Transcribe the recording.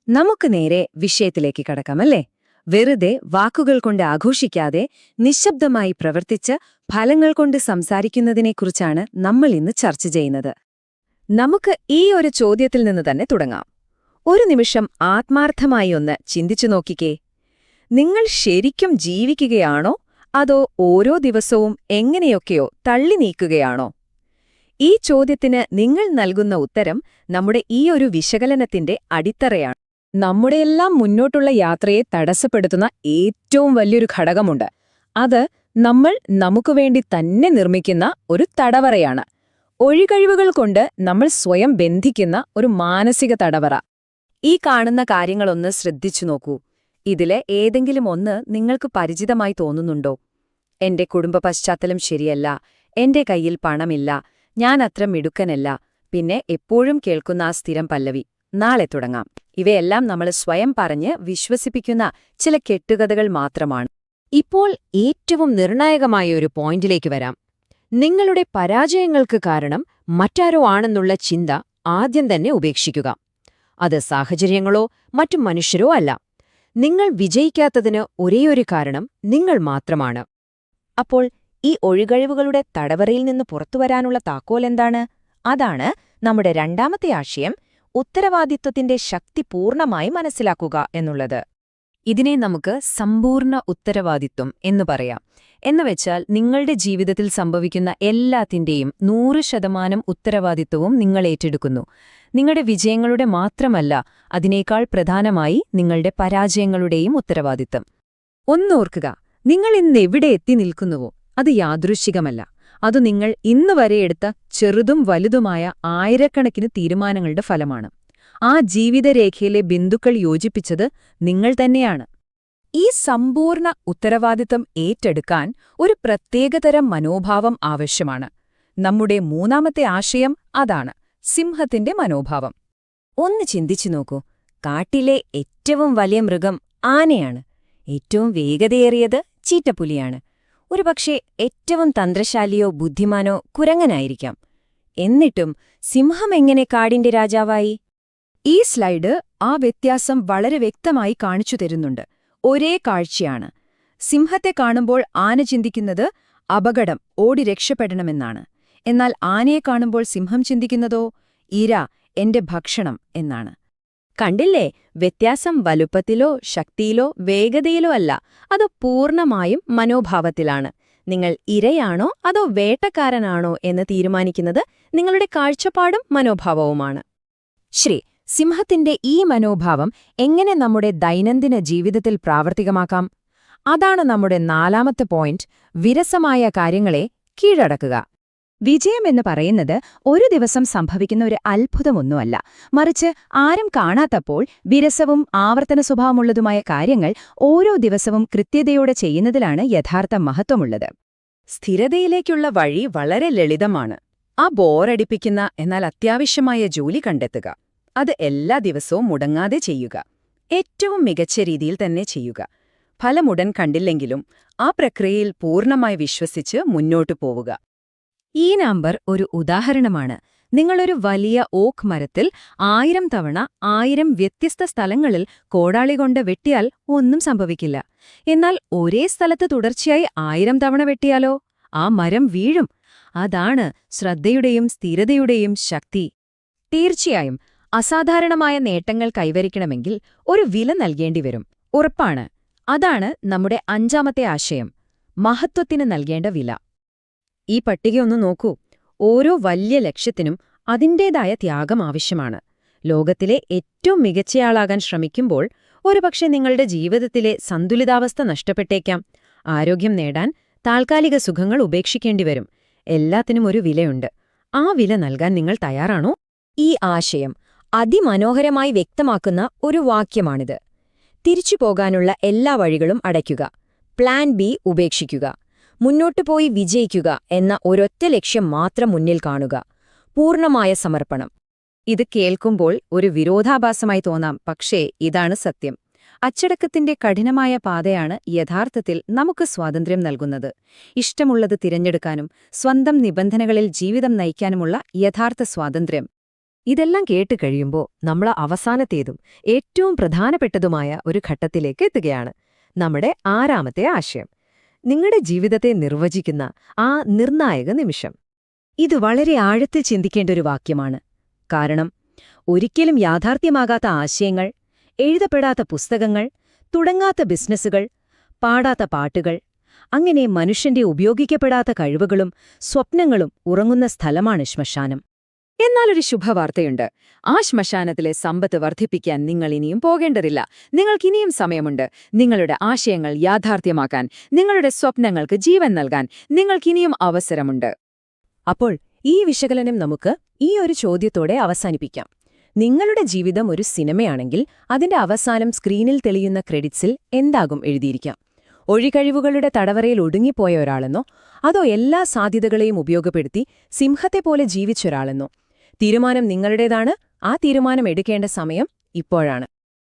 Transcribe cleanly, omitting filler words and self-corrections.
നമുക്ക് നേരെ വിഷയത്തിലേക്ക് കടക്കാമല്ലേ? വെറുതെ വാക്കുകൾ കൊണ്ട് ആഘോഷിക്കാതെ നിശബ്ദമായി പ്രവർത്തിച്ച് ഫലങ്ങൾ കൊണ്ട് സംസാരിക്കുന്നതിനെക്കുറിച്ചാണ് നമ്മൾ ഇന്ന് ചർച്ച ചെയ്യുന്നത്. നമുക്ക് ഈ ഒരു ചോദ്യത്തിൽ നിന്ന് തന്നെ തുടങ്ങാം. ഒരു നിമിഷം ആത്മാർത്ഥമായി ഒന്ന് ചിന്തിച്ചു നോക്കിക്കേ. നിങ്ങൾ ശരിക്കും ജീവിക്കുകയാണോ അതോ ഓരോ ദിവസവും എങ്ങനെയൊക്കെയോ തള്ളി നീക്കുകയാണോ? ഈ ചോദ്യത്തിന് നിങ്ങൾ നൽകുന്ന ഉത്തരം നമ്മുടെ ഈ ഒരു വിശകലനത്തിന്റെ അടിത്തറയാണ്. നമ്മുടെയെല്ലാം മുന്നോട്ടുള്ള യാത്രയെ തടസ്സപ്പെടുത്തുന്ന ഏറ്റവും വലിയൊരു ഘടകമുണ്ട്. അത് നമ്മൾ നമുക്കുവേണ്ടി തന്നെ നിർമ്മിക്കുന്ന ഒരു തടവറയാണ്. ഒഴികഴിവുകൾ കൊണ്ട് നമ്മൾ സ്വയം ബന്ധിക്കുന്ന ഒരു മാനസിക തടവറ. ഈ കാണുന്ന കാര്യങ്ങളൊന്ന് ശ്രദ്ധിച്ചു നോക്കൂ. ഇതിലെ ഏതെങ്കിലും ഒന്ന് നിങ്ങൾക്ക് പരിചിതമായി തോന്നുന്നുണ്ടോ? എന്റെ കുടുംബ പശ്ചാത്തലം ശരിയല്ല, എന്റെ കയ്യിൽ പണമില്ല, ഞാൻ അത്ര മിടുക്കനല്ല, പിന്നെ എപ്പോഴും കേൾക്കുന്ന ആ സ്ഥിരം പല്ലവി, നാളെ തുടങ്ങാം. ഇവയെല്ലാം നമ്മൾ സ്വയം പറഞ്ഞ് വിശ്വസിപ്പിക്കുന്ന ചില കെട്ടുകഥകൾ മാത്രമാണ്. ഇപ്പോൾ ഏറ്റവും നിർണായകമായ ഒരു പോയിന്റിലേക്ക് വരാം. നിങ്ങളുടെ പരാജയങ്ങൾക്ക് കാരണം മറ്റാരോ ആണെന്നുള്ള ചിന്ത ആദ്യം തന്നെ ഉപേക്ഷിക്കുക. അത് സാഹചര്യങ്ങളോ മറ്റു മനുഷ്യരോ അല്ല. നിങ്ങൾ വിജയിക്കാത്തതിന് ഒരേയൊരു കാരണം നിങ്ങൾ മാത്രമാണ്. അപ്പോൾ ഈ ഒഴികഴിവുകളുടെ തടവറയിൽ നിന്ന് പുറത്തുവരാനുള്ള താക്കോൽ എന്താണ്? അതാണ് നമ്മുടെ രണ്ടാമത്തെ ആശയം, ഉത്തരവാദിത്വത്തിന്റെ ശക്തി പൂർണ്ണമായി മനസ്സിലാക്കുക എന്നുള്ളത്. ഇതിനെ നമുക്ക് സമ്പൂർണ്ണ ഉത്തരവാദിത്വം എന്നു പറയാം. എന്നുവെച്ചാൽ നിങ്ങളുടെ ജീവിതത്തിൽ സംഭവിക്കുന്ന എല്ലാത്തിന്റെയും 100% ഉത്തരവാദിത്വവും നിങ്ങൾ ഏറ്റെടുക്കുന്നു. നിങ്ങളുടെ വിജയങ്ങളുടെ മാത്രമല്ല, അതിനേക്കാൾ പ്രധാനമായി നിങ്ങളുടെ പരാജയങ്ങളുടെയും ഉത്തരവാദിത്വം. ഒന്നോർക്കുക, നിങ്ങൾ ഇന്ന് എവിടെ എത്തി നിൽക്കുന്നുവോ അത് യാദൃശ്ചികമല്ല. അത് നിങ്ങൾ ഇന്നുവരെ എടുത്ത ചെറുതും വലുതുമായ ആയിരക്കണക്കിന് തീരുമാനങ്ങളുടെ ഫലമാണ്. ആ ജീവിതരേഖയിലെ ബിന്ദുക്കൾ യോജിപ്പിച്ചത് നിങ്ങൾ തന്നെയാണ്. ഈ സമ്പൂർണ്ണ ഉത്തരവാദിത്തം ഏറ്റെടുക്കാൻ ഒരു പ്രത്യേകതരം മനോഭാവം ആവശ്യമാണ്. നമ്മുടെ മൂന്നാമത്തെ ആശയം അതാണ്, സിംഹത്തിന്റെ മനോഭാവം. ഒന്ന് ചിന്തിച്ചു നോക്കൂ. കാട്ടിലെ ഏറ്റവും വലിയ മൃഗം ആനയാണ്. ഏറ്റവും വേഗതയേറിയത് ചീറ്റപ്പുലിയാണ്. ഒരുപക്ഷെ ഏറ്റവും തന്ത്രശാലിയോ ബുദ്ധിമാനോ കുരങ്ങനായിരിക്കാം. എന്നിട്ടും സിംഹം എങ്ങനെ കാടിന്റെ രാജാവായി? ഈ സ്ലൈഡ് ആ വ്യത്യാസം വളരെ വ്യക്തമായി കാണിച്ചു തരുന്നുണ്ട്. ഒരേ കാഴ്ചയാണ്. സിംഹത്തെ കാണുമ്പോൾ ആന ചിന്തിക്കുന്നത് അപകടം, ഓടി രക്ഷപ്പെടണമെന്നാണ്. എന്നാൽ ആനയെ കാണുമ്പോൾ സിംഹം ചിന്തിക്കുന്നതോ ഇര, എന്റെ ഭക്ഷണം എന്നാണ്. കണ്ടില്ലേ? വ്യത്യാസം വലുപ്പത്തിലോ ശക്തിയിലോ വേഗതയിലോ അല്ല, അത് പൂർണ്ണമായും മനോഭാവത്തിലാണ്. നിങ്ങൾ ഇരയാണോ അതോ വേട്ടക്കാരനാണോ എന്ന് തീരുമാനിക്കുന്നത് നിങ്ങളുടെ കാഴ്ചപ്പാടും മനോഭാവവുമാണ്. ശരി, സിംഹത്തിന്റെ ഈ മനോഭാവം എങ്ങനെ നമ്മുടെ ദൈനംദിന ജീവിതത്തിൽ പ്രാവർത്തികമാക്കാം? അതാണ് നമ്മുടെ നാലാമത്തെ പോയിന്റ്, വിരസമായ കാര്യങ്ങളെ കീഴടക്കുക. വിജയമെന്ന് പറയുന്നത് ഒരു ദിവസം സംഭവിക്കുന്ന ഒരു അത്ഭുതമൊന്നുമല്ല, മറിച്ച് ആരും കാണാത്തപ്പോൾ വിരസവും ആവർത്തന സ്വഭാവമുള്ളതുമായ കാര്യങ്ങൾ ഓരോ ദിവസവും കൃത്യതയോടെ ചെയ്യുന്നതിലാണ് യഥാർത്ഥ മഹത്വമുള്ളത്. സ്ഥിരതയിലേക്കുള്ള വഴി വളരെ ലളിതമാണ്. ആ ബോറടിപ്പിക്കുന്ന എന്നാൽ അത്യാവശ്യമായ ജോലി കണ്ടെത്തുക. അത് എല്ലാ ദിവസവും മുടങ്ങാതെ ചെയ്യുക. ഏറ്റവും മികച്ച രീതിയിൽ തന്നെ ചെയ്യുക. ഫലമുടൻ കണ്ടില്ലെങ്കിലും ആ പ്രക്രിയയിൽ പൂർണ്ണമായി വിശ്വസിച്ച് മുന്നോട്ടു പോവുക. ഈ നമ്പർ ഒരു ഉദാഹരണമാണ്. നിങ്ങളൊരു വലിയ ഓക്ക് മരത്തിൽ 1000 തവണ 1000 വ്യത്യസ്ത സ്ഥലങ്ങളിൽ കോടാളി കൊണ്ട് വെട്ടിയാൽ ഒന്നും സംഭവിക്കില്ല. എന്നാൽ ഒരേ സ്ഥലത്ത് തുടർച്ചയായി 1000 തവണ വെട്ടിയാലോ ആ മരം വീഴും. അതാണ് ശ്രദ്ധയുടെയും സ്ഥിരതയുടെയും ശക്തി. തീർച്ചയായും അസാധാരണമായ നേട്ടങ്ങൾ കൈവരിക്കണമെങ്കിൽ ഒരു വില നൽകേണ്ടിവരും, ഉറപ്പാണ്. അതാണ് നമ്മുടെ അഞ്ചാമത്തെ ആശയം, മഹത്വത്തിന് നൽകേണ്ട വില. ഈ പട്ടികയൊന്നു നോക്കൂ. ഓരോ വലിയ ലക്ഷ്യത്തിനും അതിൻ്റേതായ ത്യാഗം ആവശ്യമാണ്. ലോകത്തിലെ ഏറ്റവും മികച്ചയാളാകാൻ ശ്രമിക്കുമ്പോൾ ഒരുപക്ഷെ നിങ്ങളുടെ ജീവിതത്തിലെ സന്തുലിതാവസ്ഥ നഷ്ടപ്പെട്ടേക്കാം. ആരോഗ്യം നേടാൻ താൽക്കാലിക സുഖങ്ങൾ ഉപേക്ഷിക്കേണ്ടിവരും. എല്ലാത്തിനും ഒരു വിലയുണ്ട്. ആ വില നൽകാൻ നിങ്ങൾ തയ്യാറാണോ? ഈ ആശയം അതിമനോഹരമായി വ്യക്തമാക്കുന്ന ഒരു വാക്യമാണിത്. തിരിച്ചു പോകാനുള്ള എല്ലാ വഴികളും അടയ്ക്കുക, പ്ലാൻ ബി ഉപേക്ഷിക്കുക, മുന്നോട്ടു പോയി വിജയിക്കുക എന്ന ഒരൊറ്റ ലക്ഷ്യം മാത്രം മുന്നിൽ കാണുക. പൂർണ്ണമായ സമർപ്പണം. ഇത് കേൾക്കുമ്പോൾ ഒരു വിരോധാഭാസമായി തോന്നാം, പക്ഷേ ഇതാണ് സത്യം. അച്ചടക്കത്തിന്റെ കഠിനമായ പാതയാണ് യഥാർത്ഥത്തിൽ നമുക്ക് സ്വാതന്ത്ര്യം നൽകുന്നത്. ഇഷ്ടമുള്ളത് തിരഞ്ഞെടുക്കാനും സ്വന്തം നിബന്ധനകളിൽ ജീവിതം നയിക്കാനുമുള്ള യഥാർത്ഥ സ്വാതന്ത്ര്യം. ഇതെല്ലാം കേട്ട് കഴിയുമ്പോൾ നമ്മൾ അവസാനത്തേതും ഏറ്റവും പ്രധാനപ്പെട്ടതുമായ ഒരു ഘട്ടത്തിലേക്ക് എത്തുകയാണ്. നമ്മുടെ ആറാമത്തെ ആശയം. നിങ്ങളുടെ ജീവിതത്തെ നിർവചിക്കുന്ന ആ നിർണായക നിമിഷം. ഇത് വളരെ ആഴത്തിൽ ചിന്തിക്കേണ്ട ഒരു വാക്യമാണ്. കാരണം ഒരിക്കലും യാഥാർത്ഥ്യമാകാത്ത ആശയങ്ങൾ, എഴുതപ്പെടാത്ത പുസ്തകങ്ങൾ, തുടങ്ങാത്ത ബിസിനസ്സുകൾ, പാടാത്ത പാട്ടുകൾ, അങ്ങനെ മനുഷ്യന്റെ ഉപയോഗിക്കപ്പെടാത്ത കഴിവുകളും സ്വപ്നങ്ങളും ഉറങ്ങുന്ന സ്ഥലമാണ് ശ്മശാനം. എന്നാലൊരു ശുഭവാർത്തയുണ്ട്. ആ ശ്മശാനത്തിലെ സമ്പത്ത് വർദ്ധിപ്പിക്കാൻ നിങ്ങൾ ഇനിയും പോകേണ്ടതില്ല. നിങ്ങൾക്കിനിയും സമയമുണ്ട്. നിങ്ങളുടെ ആശയങ്ങൾ യാഥാർത്ഥ്യമാക്കാൻ, നിങ്ങളുടെ സ്വപ്നങ്ങൾക്ക് ജീവൻ നൽകാൻ നിങ്ങൾക്കിനിയും അവസരമുണ്ട്. അപ്പോൾ ഈ വിശകലനം നമുക്ക് ഈ ഒരു ചോദ്യത്തോടെ അവസാനിപ്പിക്കാം. നിങ്ങളുടെ ജീവിതം ഒരു സിനിമയാണെങ്കിൽ അതിന്റെ അവസാനം സ്ക്രീനിൽ തെളിയുന്ന ക്രെഡിറ്റ്സിൽ എന്താകും എഴുതിയിരിക്കാം? ഒഴികഴിവുകളുടെ തടവറയിൽ ഒടുങ്ങിപ്പോയ ഒരാളെന്നോ, അതോ എല്ലാ സാധ്യതകളെയും ഉപയോഗപ്പെടുത്തി സിംഹത്തെപ്പോലെ ജീവിച്ചൊരാളെന്നോ? തീരുമാനം നിങ്ങളുടേതാണ്. ആ തീരുമാനം എടുക്കേണ്ട സമയം ഇപ്പോഴാണ്.